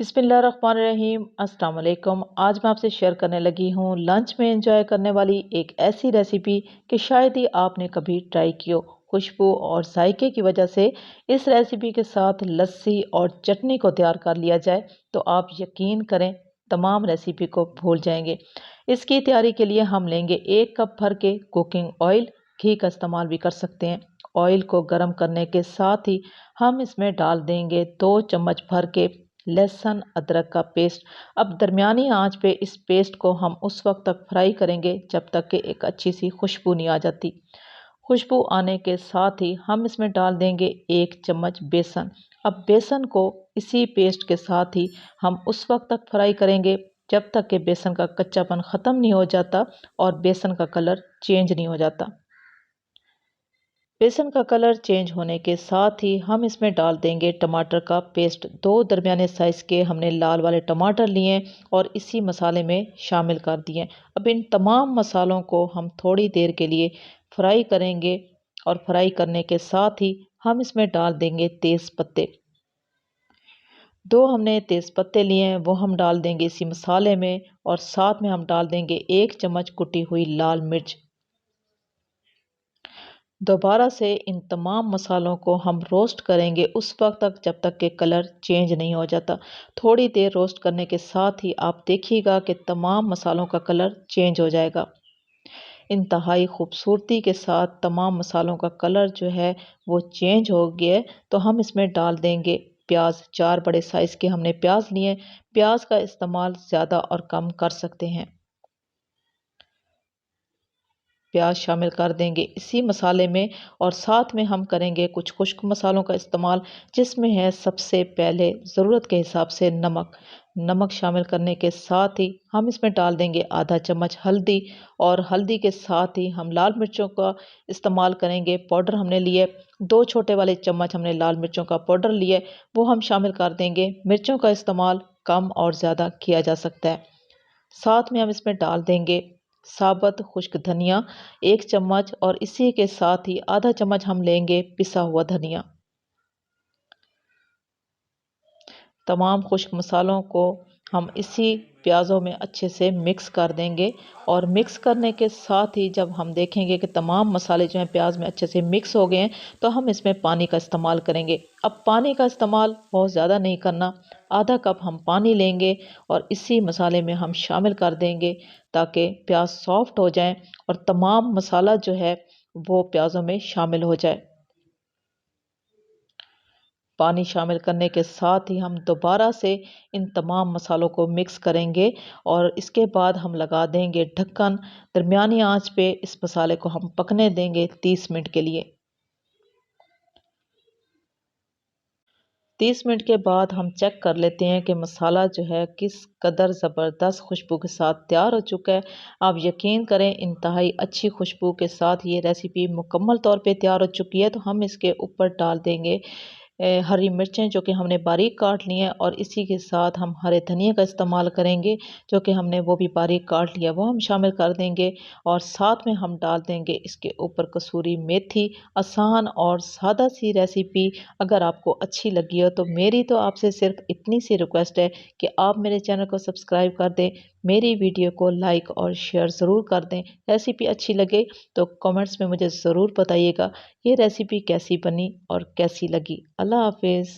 बिस्मिल्लाहिर्रहमानिर्रहीम अस्सलाम वालेकुम। आज मैं आपसे शेयर करने लगी हूँ लंच में एंजॉय करने वाली एक ऐसी रेसिपी कि शायद ही आपने कभी ट्राई की हो। खुशबू और जायके की वजह से इस रेसिपी के साथ लस्सी और चटनी को तैयार कर लिया जाए तो आप यकीन करें तमाम रेसिपी को भूल जाएंगे। इसकी तैयारी के लिए हम लेंगे 1 कप भर के कुकिंग ऑयल। घी का इस्तेमाल भी कर सकते हैं। ऑयल को गर्म करने के साथ ही हम इसमें डाल देंगे 2 चम्मच भर के लहसुन अदरक का पेस्ट। अब दरमियानी आंच पे इस पेस्ट को हम उस वक्त तक फ्राई करेंगे जब तक कि एक अच्छी सी खुशबू नहीं आ जाती। खुशबू आने के साथ ही हम इसमें डाल देंगे 1 चम्मच बेसन। अब बेसन को इसी पेस्ट के साथ ही हम उस वक्त तक फ्राई करेंगे जब तक कि बेसन का कच्चापन ख़त्म नहीं हो जाता और बेसन का कलर चेंज नहीं हो जाता। बेसन का कलर चेंज होने के साथ ही हम इसमें डाल देंगे टमाटर का पेस्ट। 2 दरमियाने साइज़ के हमने लाल वाले टमाटर लिए और इसी मसाले में शामिल कर दिए। अब इन तमाम मसालों को हम थोड़ी देर के लिए फ्राई करेंगे और फ्राई करने के साथ ही हम इसमें डाल देंगे तेज़ पत्ते। 2 हमने तेज़ पत्ते लिए हैं वो हम डाल देंगे इसी मसाले में और साथ में हम डाल देंगे 1 चम्मच कुटी हुई लाल मिर्च। दोबारा से इन तमाम मसालों को हम रोस्ट करेंगे उस वक्त तक जब तक कि कलर चेंज नहीं हो जाता। थोड़ी देर रोस्ट करने के साथ ही आप देखिएगा कि तमाम मसालों का कलर चेंज हो जाएगा। इंतहाई खूबसूरती के साथ तमाम मसालों का कलर जो है वो चेंज हो गया है तो हम इसमें डाल देंगे प्याज। 4 बड़े साइज़ के हमने प्याज लिए। प्याज का इस्तेमाल ज़्यादा और कम कर सकते हैं। प्याज शामिल कर देंगे इसी मसाले में और साथ में हम करेंगे कुछ खुश्क मसालों का इस्तेमाल जिसमें है सबसे पहले ज़रूरत के हिसाब से नमक। नमक शामिल करने के साथ ही हम इसमें डाल देंगे आधा चम्मच हल्दी और हल्दी के साथ ही हम लाल मिर्चों का इस्तेमाल करेंगे। पाउडर हमने लिए 2 छोटे वाले चम्मच हमने लाल मिर्चों का पाउडर लिए वो हम शामिल कर देंगे। मिर्चों का इस्तेमाल कम और ज़्यादा किया जा सकता है। साथ में हम इसमें डाल देंगे साबुत खुश्क धनिया 1 चम्मच और इसी के साथ ही आधा चम्मच हम लेंगे पिसा हुआ धनिया। तमाम खुश्क मसालों को हम इसी प्याज़ों में अच्छे से मिक्स कर देंगे और मिक्स करने के साथ ही जब हम देखेंगे कि तमाम मसाले जो हैं प्याज में अच्छे से मिक्स हो गए हैं तो हम इसमें पानी का इस्तेमाल करेंगे। अब पानी का इस्तेमाल बहुत ज़्यादा नहीं करना। आधा कप हम पानी लेंगे और इसी मसाले में हम शामिल कर देंगे ताकि प्याज सॉफ्ट हो जाए और तमाम मसाला जो है वो प्याज़ों में शामिल हो जाए। पानी शामिल करने के साथ ही हम दोबारा से इन तमाम मसालों को मिक्स करेंगे और इसके बाद हम लगा देंगे ढक्कन। दरमियानी आंच पे इस मसाले को हम पकने देंगे 30 मिनट के लिए। 30 मिनट के बाद हम चेक कर लेते हैं कि मसाला जो है किस कदर ज़बरदस्त खुशबू के साथ तैयार हो चुका है। आप यकीन करें इंतहाई अच्छी खुशबू के साथ ये रेसिपी मुकम्मल तौर पे तैयार हो चुकी है। तो हम इसके ऊपर डाल देंगे हरी मिर्चें जो कि हमने बारीक काट ली हैं और इसी के साथ हम हरे धनिया का इस्तेमाल करेंगे जो कि हमने वो भी बारीक काट लिया वो हम शामिल कर देंगे और साथ में हम डाल देंगे इसके ऊपर कसूरी मेथी। आसान और सादा सी रेसिपी अगर आपको अच्छी लगी हो तो मेरी तो आपसे सिर्फ इतनी सी रिक्वेस्ट है कि आप मेरे चैनल को सब्सक्राइब कर दें, मेरी वीडियो को लाइक और शेयर ज़रूर कर दें। रेसिपी अच्छी लगे तो कमेंट्स में मुझे ज़रूर बताइएगा ये रेसिपी कैसी बनी और कैसी लगी। अल्लाह हाफिज़।